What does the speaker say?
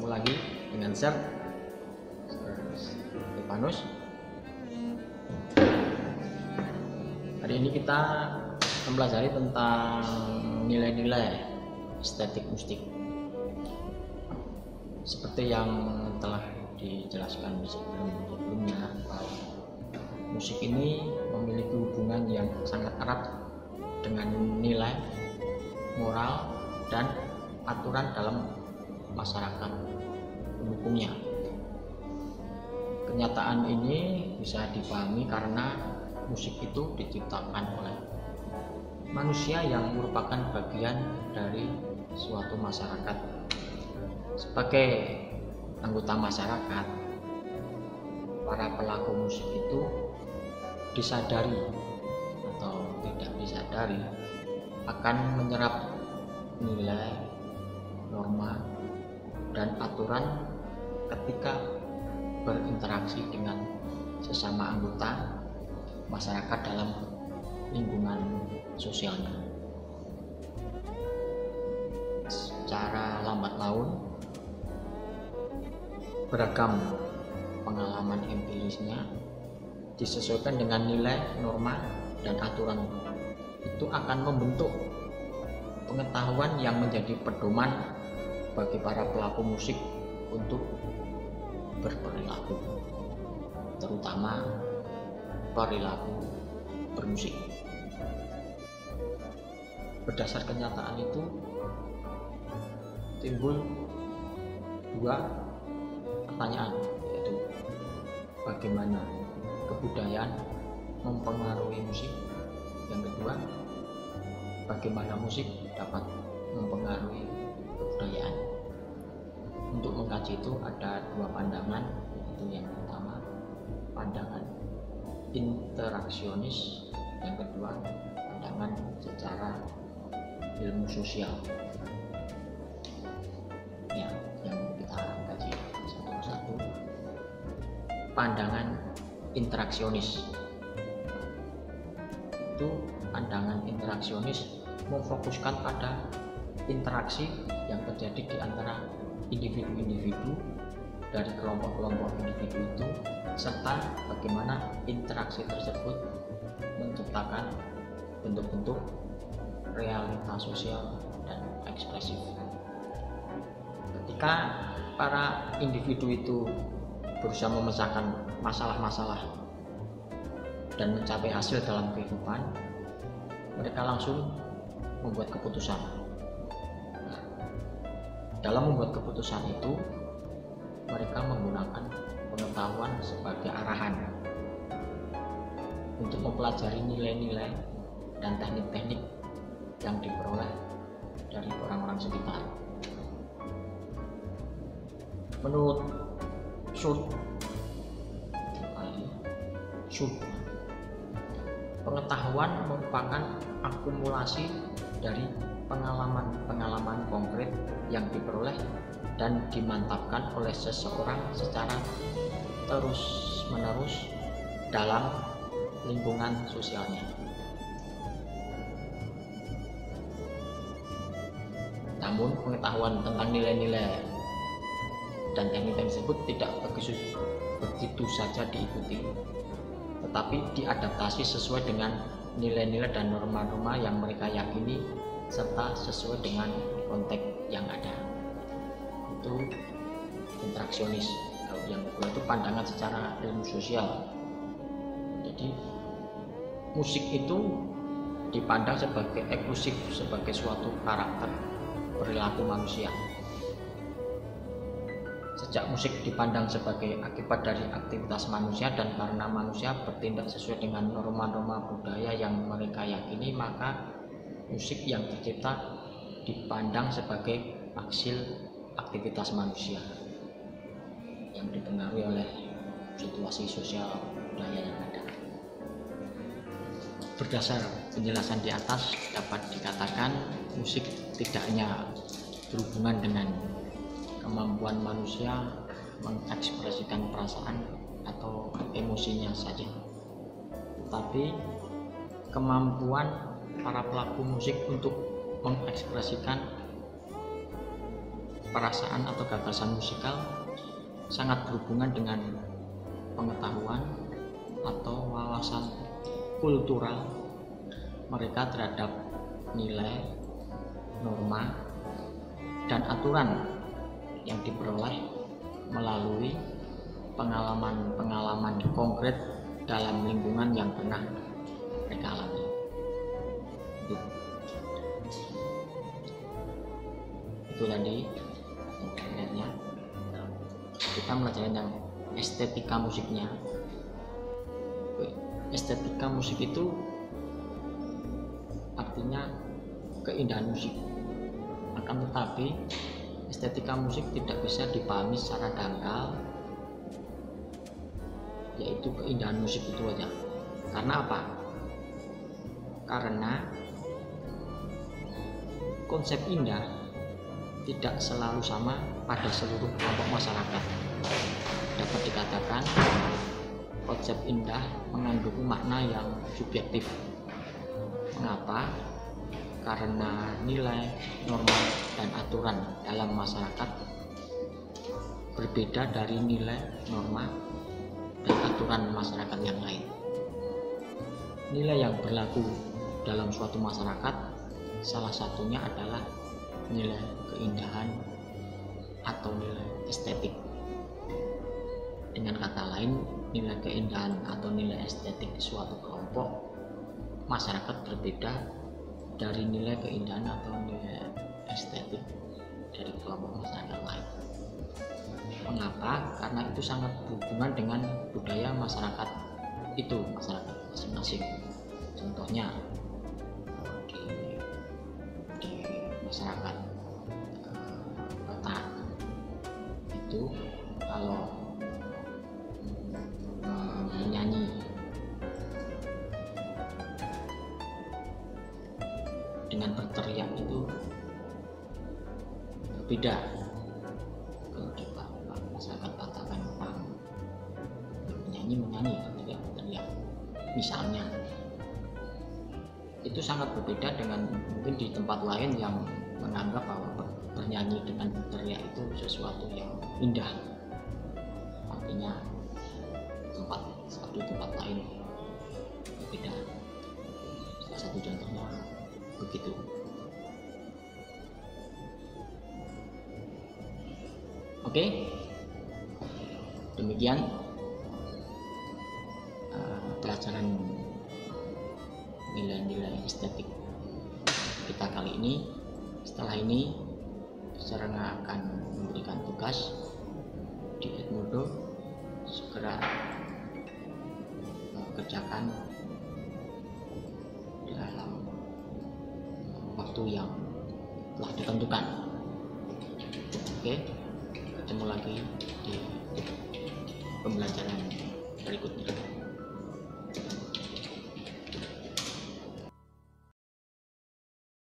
Ketemu lagi dengan Sir Stefanus. Hari ini kita mempelajari tentang nilai-nilai estetik musik. Seperti yang telah dijelaskan sebelumnya, bahwa musik ini memiliki hubungan yang sangat erat dengan nilai, moral, dan aturan dalam masyarakat pendukungnya. Kenyataan ini bisa dipahami karena musik itu diciptakan oleh manusia yang merupakan bagian dari suatu masyarakat. Sebagai anggota masyarakat, para pelaku musik itu disadari atau tidak disadari akan menyerap nilai, norma, dan aturan ketika berinteraksi dengan sesama anggota masyarakat dalam lingkungan sosialnya. Secara lambat laun, beragam pengalaman empirisnya disesuaikan dengan nilai, norma, dan aturan itu akan membentuk pengetahuan yang menjadi pedoman bagi para pelaku musik untuk berperilaku, terutama perilaku bermusik. Berdasar kenyataan itu timbul dua pertanyaan, yaitu bagaimana kebudayaan mempengaruhi musik, yang kedua bagaimana musik dapat mempengaruhi kebudayaan. Untuk mengkaji itu ada dua pandangan, yaitu yang pertama pandangan interaksionis, yang kedua pandangan secara ilmu sosial. Ya, yang kita kaji satu-satu. Pandangan interaksionis itu pandangan interaksionis memfokuskan pada interaksi yang terjadi di antara individu-individu dari kelompok-kelompok individu itu, serta bagaimana interaksi tersebut menciptakan bentuk-bentuk realitas sosial dan ekspresif. Ketika para individu itu berusaha memecahkan masalah-masalah dan mencapai hasil dalam kehidupan, mereka langsung membuat keputusan. Nah, dalam membuat keputusan itu, mereka menggunakan pengetahuan sebagai arahan untuk mempelajari nilai-nilai dan teknik-teknik yang diperoleh dari orang-orang sekitar. Menurut Schultz, pengetahuan merupakan akumulasi dari pengalaman-pengalaman konkret yang diperoleh dan dimantapkan oleh seseorang secara terus-menerus dalam lingkungan sosialnya. Namun pengetahuan tentang nilai-nilai dan teknik tersebut tidak begitu saja diikuti, tetapi diadaptasi sesuai dengan nilai-nilai dan norma-norma yang mereka yakini serta sesuai dengan konteks yang ada. Itu interaksionis. Kalau yang kedua itu pandangan secara ilmu sosial. Jadi musik itu dipandang sebagai eksklusif, sebagai suatu karakter perilaku manusia. Sejak musik dipandang sebagai akibat dari aktivitas manusia dan karena manusia bertindak sesuai dengan norma-norma budaya yang mereka yakini, maka musik yang tercipta dipandang sebagai hasil aktivitas manusia yang dipengaruhi oleh situasi sosial budaya yang ada. Berdasar penjelasan di atas, dapat dikatakan musik tidak hanya berhubungan dengan kemampuan manusia mengekspresikan perasaan atau emosinya saja, tetapi kemampuan para pelaku musik untuk mengekspresikan perasaan atau gagasan musikal sangat berhubungan dengan pengetahuan atau wawasan kultural mereka terhadap nilai, norma, dan aturan yang diperoleh melalui pengalaman-pengalaman konkret dalam lingkungan yang pernah mereka alami. Itu tadi internetnya. Kita mempelajari tentang estetika musiknya. Estetika musik itu artinya keindahan musik. Akan tetapi estetika musik tidak bisa dipahami secara dangkal, yaitu keindahan musik itu aja. Karena apa? Karena konsep indah tidak selalu sama pada seluruh kelompok masyarakat. Dapat dikatakan konsep indah mengandung makna yang subjektif. Mengapa? Karena nilai, norma, dan aturan dalam masyarakat berbeda dari nilai, norma, dan aturan masyarakat yang lain. Nilai yang berlaku dalam suatu masyarakat salah satunya adalah nilai keindahan atau nilai estetik. Dengan kata lain, nilai keindahan atau nilai estetik suatu kelompok masyarakat berbeda dari nilai keindahan atau nilai estetik dari kelompok masyarakat lain. Mengapa? Karena itu sangat berhubungan dengan budaya masyarakat itu, masyarakat masing-masing. Contohnya di masyarakat Batak itu kalau menyanyi dengan berteriak itu berbeda. Kalau di masyarakat Batak kan menyanyi tidak berteriak misalnya, itu sangat berbeda dengan mungkin di tempat lain yang menganggap bahwa bernyanyi dengan berteriak itu sesuatu yang indah. Artinya tempat lain berbeda. Salah satu contohnya begitu. Oke, demikian pelajaran nilai-nilai estetik kita kali ini. Setelah ini saya akan memberikan tugas di Edmodo, segera kerjakan dalam waktu yang telah ditentukan. Oke, ketemu lagi di pembelajaran berikutnya.